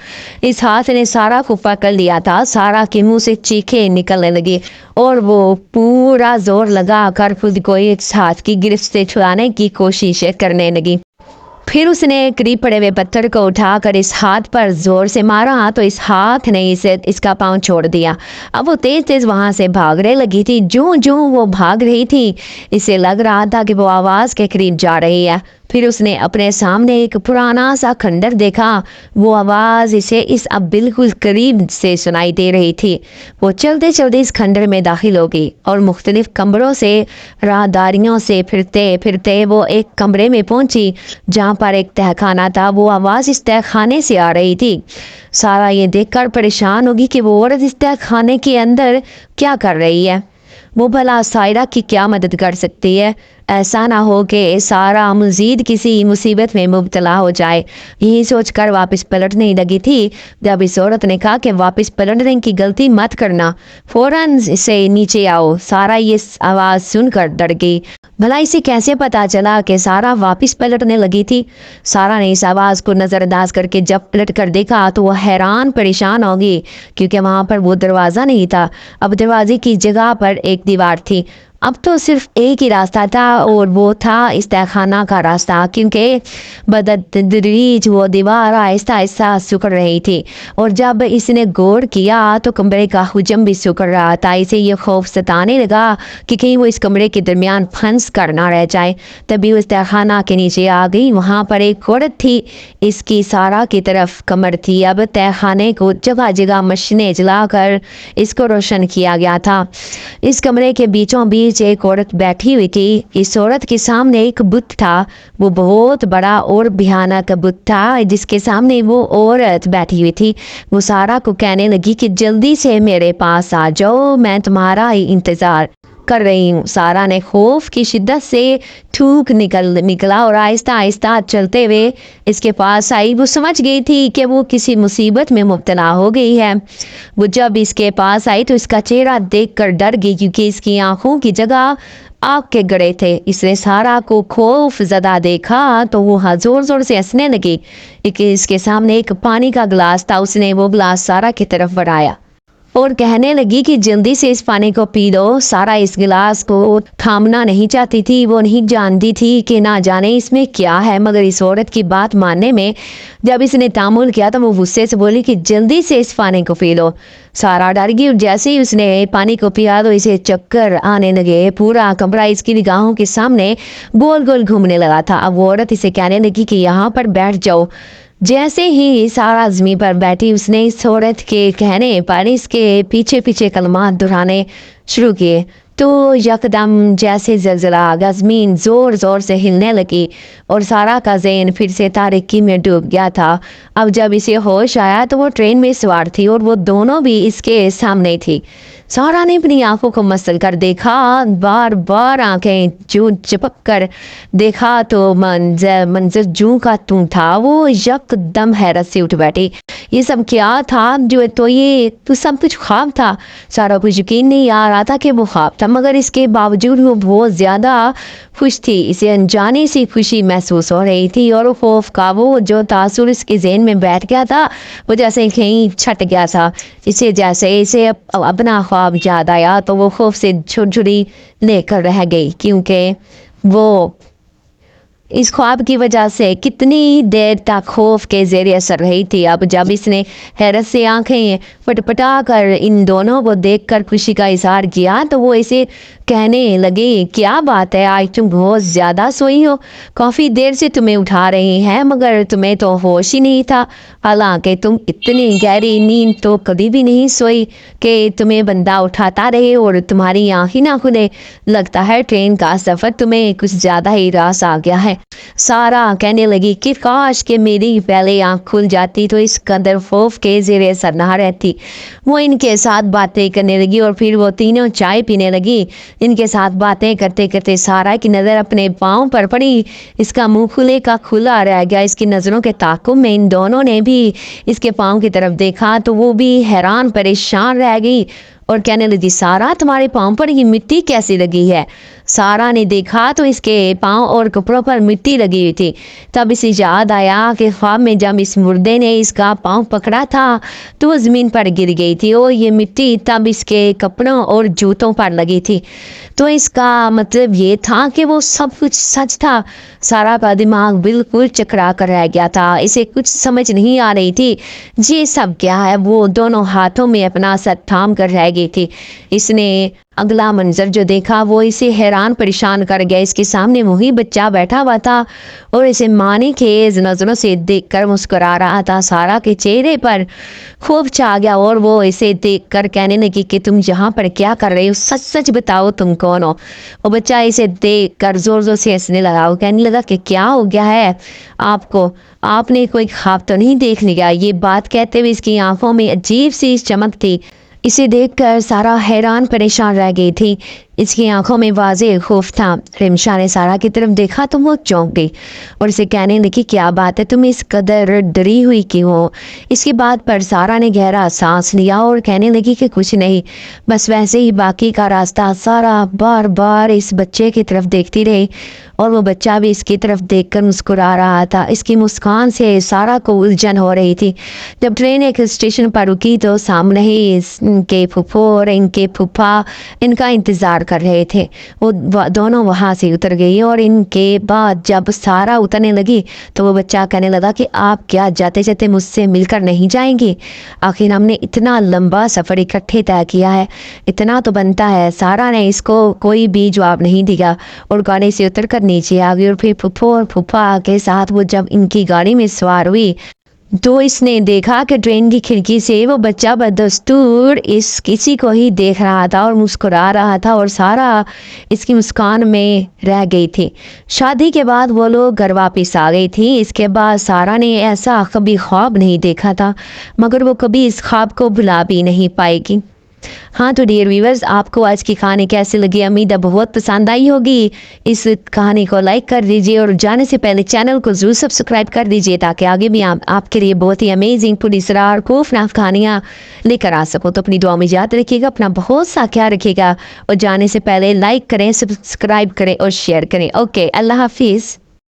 اس ہاتھ نے سارا کو پکڑ لیا تھا۔ سارا کے منہ سے چیخیں نکلنے لگی اور وہ پورا زور لگا کر خود کو اس ہاتھ کی گرفت سے چھڑانے کی کوشش کرنے لگی۔ پھر اس نے قریب پڑے ہوئے پتھر کو اٹھا کر اس ہاتھ پر زور سے مارا تو اس ہاتھ نے اس کا پاؤں چھوڑ دیا۔ اب وہ تیز تیز وہاں سے بھاگنے لگی تھی۔ جو وہ بھاگ رہی تھی اسے لگ رہا تھا کہ وہ آواز کے قریب جا رہی ہے۔ پھر اس نے اپنے سامنے ایک پرانا سا کھنڈر دیکھا۔ وہ آواز اسے اب بالکل قریب سے سنائی دے رہی تھی۔ وہ چلتے چلتے اس کھنڈر میں داخل ہو گئی اور مختلف کمروں سے راہداریوں سے پھرتے پھرتے وہ ایک کمرے میں پہنچی جہاں پر ایک تہہ خانہ تھا۔ وہ آواز اس تہہ خانے سے آ رہی تھی۔ سارا یہ دیکھ کر پریشان ہوگی کہ وہ عورت اس تہہ خانے کے اندر کیا کر رہی ہے۔ وہ بھلا سائرہ کی کیا مدد کر سکتی ہے؟ ایسا نہ ہو کہ سارا مزید کسی مصیبت میں مبتلا ہو جائے۔ یہی سوچ کر واپس پلٹنے لگی تھی جب اس عورت نے کہا کہ واپس پلٹنے کی غلطی مت کرنا، فوراً سے نیچے آؤ۔ سارا یہ آواز سن کر ڈر گئی۔ بھلا اسے کیسے پتا چلا کہ سارا واپس پلٹنے لگی تھی؟ سارا نے اس آواز کو نظر انداز کر کے جب پلٹ کر دیکھا تو وہ حیران پریشان ہوگی کیونکہ وہاں پر وہ دروازہ نہیں تھا۔ اب دروازے کی جگہ پر ایک دیوار تھی۔ اب تو صرف ایک ہی راستہ تھا اور وہ تھا اس تہہ خانہ کا راستہ، کیونکہ بدتدریج وہ دیوار آہستہ آہستہ سکڑ رہی تھی اور جب اس نے غور کیا تو کمرے کا حجم بھی سکڑ رہا تھا۔ اسے یہ خوف ستانے لگا کہ کہیں وہ اس کمرے کے درمیان پھنس کر نہ رہ جائے۔ تبھی اس تہہ خانہ کے نیچے آ گئی۔ وہاں پر ایک عورت تھی، اس کی سارا کی طرف کمر تھی۔ اب تہہ خانے کو جگہ جگہ مشنیں جلا کر اس کو روشن کیا گیا تھا۔ اس کمرے کے بیچوں بیچ ایک عورت بیٹھی ہوئی تھی۔ اس عورت کے سامنے ایک بت تھا۔ وہ بہت بڑا اور بھیانک بت تھا جس کے سامنے وہ عورت بیٹھی ہوئی تھی۔ وہ سارا کو کہنے لگی کہ جلدی سے میرے پاس آ جاؤ، میں تمہارا انتظار کر رہی ہوں۔ سارا نے خوف کی شدت سے تھوک نکلا اور آہستہ آہستہ چلتے ہوئے اس کے پاس آئی۔ وہ سمجھ گئی تھی کہ وہ کسی مصیبت میں مبتلا ہو گئی ہے۔ وہ جب اس کے پاس آئی تو اس کا چہرہ دیکھ کر ڈر گئی کیونکہ اس کی آنکھوں کی جگہ آگ کے گڑے تھے۔ اس نے سارا کو خوف زدہ دیکھا تو وہ زور زور سے ہنسنے لگی۔ اس کے سامنے ایک پانی کا گلاس تھا۔ اس نے وہ گلاس سارا کی طرف بڑھایا اور کہنے لگی کہ جلدی سے اس پانی کو پی لو۔ سارا اس گلاس کو تھامنا نہیں چاہتی تھی۔ وہ نہیں جانتی تھی کہ نہ جانے اس میں کیا ہے، مگر اس عورت کی بات ماننے میں جب اس نے تعامل کیا تو وہ غصے سے بولی کہ جلدی سے اس پانی کو پی لو۔ سارا ڈر گئی اور جیسے ہی اس نے پانی کو پیا تو اسے چکر آنے لگے۔ پورا کمرہ اس کی نگاہوں کے سامنے گول گول گھومنے لگا تھا۔ اب وہ عورت اسے کہنے لگی کہ یہاں پر بیٹھ جاؤ۔ جیسے ہی سارا زمین پر بیٹھی اس نے اس عورت کے کہنے پر اس کے پیچھے پیچھے کلمات دہرانے شروع کیے تو یکدم جیسے زلزلہ آگا، زمین زور زور سے ہلنے لگی اور سارا کا ذہن پھر سے تاریکی میں ڈوب گیا تھا۔ اب جب اسے ہوش آیا تو وہ ٹرین میں سوار تھی اور وہ دونوں بھی اس کے سامنے تھی۔ سارا نے اپنی آنکھوں کو مسل کر دیکھا، بار بار آنکھیں چپک کر دیکھا تو منظر جوں کا توں تھا۔ وہ یک دم حیرت سے اٹھ بیٹھی۔ یہ سب کیا تھا؟ یہ تو سب کچھ خواب تھا۔ سارا کو یقین نہیں آ رہا تھا کہ وہ خواب تھا، مگر اس کے باوجود وہ بہت زیادہ خوش تھی۔ اسے انجانی سی خوشی محسوس ہو رہی تھی اور خوف کا وہ جو تاثر اس کے ذہن میں بیٹھ گیا تھا وہ جیسے کہیں چھٹ گیا تھا۔ اسے اپنا خواب یاد آیا تو وہ خوف سے جھرجھری لے کر رہ گئی، کیونکہ وہ اس خواب کی وجہ سے کتنی دیر تک خوف کے زیر اثر رہی تھی۔ اب جب اس نے حیرت سے آنکھیں پٹپٹا کر ان دونوں کو دیکھ کر خوشی کا اظہار کیا تو وہ اسے کہنے لگی کیا بات ہے، آج تم بہت زیادہ سوئی ہو، کافی دیر سے تمہیں اٹھا رہی ہیں مگر تمہیں تو ہوش ہی نہیں تھا، حالانکہ تم اتنی گہری نیند تو کبھی بھی نہیں سوئی کہ تمہیں بندہ اٹھاتا رہے اور تمہاری آنکھ ہی نہ کھلے، لگتا ہے ٹرین کا سفر تمہیں کچھ زیادہ ہی راس آ گیا ہے۔ سارا کہنے لگی کہ کاش کہ میری پہلے آنکھ کھل جاتی تو اس قدر خوف کے زیر اثر نہ رہتی۔ وہ ان کے ساتھ باتیں کرنے لگی اور پھر وہ تینوں چائے پینے لگی۔ ان کے ساتھ باتیں کرتے کرتے سارا کی نظر اپنے پاؤں پر پڑی، اس کا منہ کھلے کا کھلا رہ گیا۔ اس کی نظروں کے تعاقب میں ان دونوں نے بھی اس کے پاؤں کی طرف دیکھا تو وہ بھی حیران پریشان رہ گئی اور کہنے لگی سارا تمہارے پاؤں پر یہ مٹی کیسی لگی ہے؟ سارا نے دیکھا تو اس کے پاؤں اور کپڑوں پر مٹی لگی ہوئی تھی۔ تب اسے یاد آیا کہ خواب میں جب اس مردے نے اس کا پاؤں پکڑا تھا تو وہ زمین پر گر گئی تھی اور یہ مٹی تب اس کے کپڑوں اور جوتوں پر لگی تھی، تو اس کا مطلب یہ تھا کہ وہ سب کچھ سچ تھا۔ سارا کا دماغ بالکل چکرا کر رہ گیا تھا، اسے کچھ سمجھ نہیں آ رہی تھی یہ سب کیا ہے۔ وہ دونوں ہاتھوں میں اپنا سر تھام کر رہ گئی تھی۔ اس نے اگلا منظر جو دیکھا وہ اسے حیران پریشان کر گیا۔ اس کے سامنے وہی بچہ بیٹھا ہوا تھا اور اسے معنی خیز نظروں سے دیکھ کر مسکرا رہا تھا۔ سارا کے چہرے پر خوف چھا گیا اور وہ اسے دیکھ کر کہنے لگی کہ تم یہاں پر کیا کر رہے ہو، سچ سچ بتاؤ تم کون ہو؟ وہ بچہ اسے دیکھ کر زور زور سے ہنسنے لگا۔ وہ کہنے لگا کہ کیا ہو گیا ہے آپ کو، آپ نے کوئی خواب تو نہیں دیکھ لیا؟ یہ بات کہتے ہوئے اس کی آنکھوں میں عجیب سی چمک تھی۔ اسے دیکھ کر سارا حیران پریشان رہ گئی تھی، اس کی آنکھوں میں واضح خوف تھا۔ رمشا نے سارا کی طرف دیکھا تو وہ چونک گئی اور اسے کہنے لگی کیا بات ہے، تم اس قدر ڈری ہوئی کیوں ہو؟ اس کی بات پر سارا نے گہرا سانس لیا اور کہنے لگی کہ کچھ نہیں، بس ویسے ہی باقی کا راستہ۔ سارا بار بار اس بچے کی طرف دیکھتی رہی اور وہ بچہ بھی اس کی طرف دیکھ کر مسکرا رہا تھا۔ اس کی مسکان سے سارا کو الجھن ہو رہی تھی۔ جب ٹرین ایک اسٹیشن پر رکی تو سامنے ہی ان کے پھپھو اور ان کے پھپھا ان کا انتظار کر رہے تھے۔ وہ دونوں وہاں سے اتر گئی اور ان کے بعد جب سارا اترنے لگی تو وہ بچہ کہنے لگا کہ آپ کیا جاتے جاتے مجھ سے مل کر نہیں جائیں گی؟ آخر ہم نے اتنا لمبا سفر اکٹھے طے کیا ہے، اتنا تو بنتا ہے۔ سارا نے اس کو کوئی بھی جواب نہیں دیا اور گاڑی سے اتر کر نیچے آ گئی اور پھر پھپھو اور پھپھا کے ساتھ وہ جب ان کی گاڑی میں سوار ہوئی تو اس نے دیکھا کہ ٹرین کی کھڑکی سے وہ بچہ بدستور اس کسی کو ہی دیکھ رہا تھا اور مسکرا رہا تھا اور سارا اس کی مسکان میں رہ گئی تھی۔ شادی کے بعد وہ لوگ گھر واپس آ گئی تھی۔ اس کے بعد سارا نے ایسا کبھی خواب نہیں دیکھا تھا مگر وہ کبھی اس خواب کو بھلا بھی نہیں پائے گی۔ ہاں تو ڈیئر ویورز، آپ کو آج کی کہانی کیسی لگی؟ امید ہے بہت پسند آئی ہوگی۔ اس کہانی کو لائک کر دیجئے اور جانے سے پہلے چینل کو ضرور سبسکرائب کر دیجئے تاکہ آگے بھی آپ کے لیے بہت ہی امیزنگ پوری اسرار خوفناک کہانیاں لے کر آ سکوں۔ تو اپنی دعا میں یاد رکھیے گا، اپنا بہت سا خیال رکھیے گا اور جانے سے پہلے لائک کریں، سبسکرائب کریں اور شیئر کریں۔ اوکے، اللہ حافظ۔